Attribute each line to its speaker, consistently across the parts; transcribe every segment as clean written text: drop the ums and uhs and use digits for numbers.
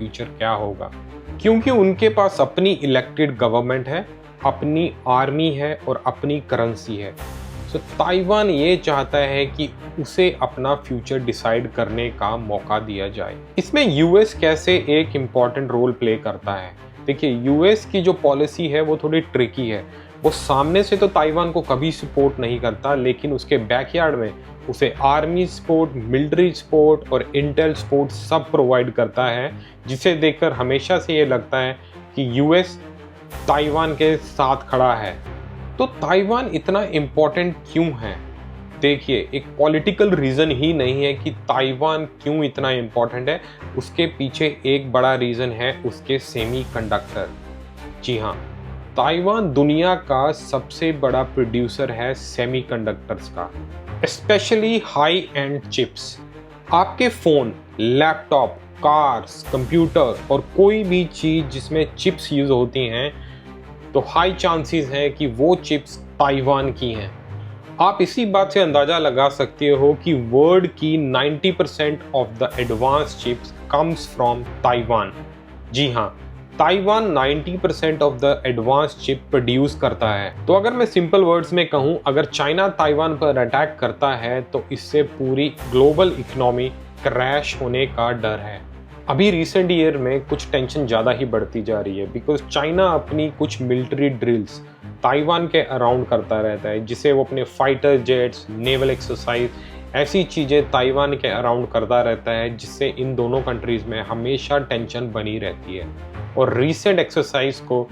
Speaker 1: Future क्या होगा, क्योंकि उनके पास अपनी इलेक्टेड गवर्नमेंट है, अपनी आर्मी है और अपनी करेंसी है। सो ताइवान ये चाहता है कि उसे अपना फ्यूचर डिसाइड करने का मौका दिया जाए। इसमें यूएस कैसे एक इम्पॉर्टेंट रोल प्ले करता है। देखिए, यूएस की जो पॉलिसी है वो थोड़ी ट्रिकी है। वो सामने से तो ताइवान को कभी सपोर्ट नहीं करता, लेकिन उसके बैकयार्ड में उसे आर्मी सपोर्ट, मिलिट्री सपोर्ट और इंटेल सपोर्ट सब प्रोवाइड करता है, जिसे देखकर हमेशा से ये लगता है कि यूएस ताइवान के साथ खड़ा है। तो ताइवान इतना इम्पोर्टेंट क्यों है? देखिए, एक पॉलिटिकल रीज़न ही नहीं है कि ताइवान क्यों इतना इम्पोर्टेंट है। उसके पीछे एक बड़ा रीज़न है उसके सेमीकंडक्टर। जी हाँ, ताइवान दुनिया का सबसे बड़ा प्रोड्यूसर है सेमीकंडक्टर्स का, स्पेशली हाई एंड चिप्स। आपके फ़ोन, लैपटॉप, कार्स, कंप्यूटर और कोई भी चीज़ जिसमें चिप्स यूज़ होती हैं, तो हाई चांसेस है कि वो चिप्स ताइवान की हैं। आप इसी बात से अंदाज़ा लगा सकते हो कि वर्ल्ड की 90% of the advance chips comes from Taiwan. जी हाँ, Taiwan 90% of the advance chip produce करता है। तो अगर मैं सिंपल वर्ड्स में कहूँ, अगर चाइना ताइवान पर अटैक करता है तो इससे पूरी ग्लोबल इकोनॉमी क्रैश होने का डर है। अभी रिसेंट ईयर में कुछ टेंशन ज़्यादा ही बढ़ती जा रही है, बिकॉज चाइना अपनी कुछ मिलिट्री ड्रिल्स ताइवान के अराउंड करता रहता है, जिसे वो अपने फाइटर जेट्स, नेवल एक्सरसाइज, ऐसी चीज़ें ताइवान के अराउंड करता रहता है, जिससे इन दोनों कंट्रीज़ में हमेशा टेंशन बनी रहती है। और रीसेंट एक्सरसाइज को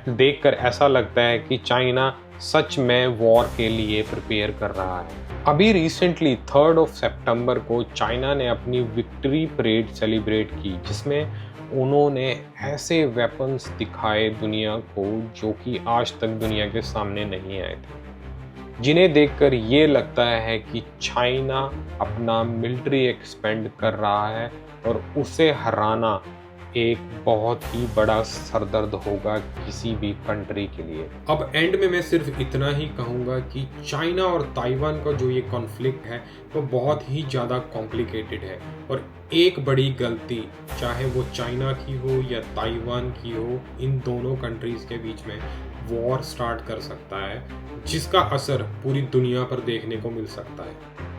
Speaker 1: देखकर ऐसा लगता है कि चाइना सच में वॉर के लिए प्रिपेयर कर रहा है। अभी रिसेंटली 3 सितंबर को चाइना ने अपनी विक्ट्री परेड सेलिब्रेट की, जिसमें उन्होंने ऐसे वेपन्स दिखाए दुनिया को जो कि आज तक दुनिया के सामने नहीं आए थे, जिन्हें देखकर ये लगता है कि चाइना अपना मिलिट्री एक्सपेंड कर रहा है और उसे हराना एक बहुत ही बड़ा सरदर्द होगा किसी भी कंट्री के लिए। अब एंड में मैं सिर्फ इतना ही कहूँगा कि चाइना और ताइवान का जो ये कॉन्फ्लिक्ट है वो बहुत ही ज़्यादा कॉम्प्लिकेटेड है, और एक बड़ी गलती, चाहे वो चाइना की हो या ताइवान की हो, इन दोनों कंट्रीज़ के बीच में वॉर स्टार्ट कर सकता है, जिसका असर पूरी दुनिया पर देखने को मिल सकता है।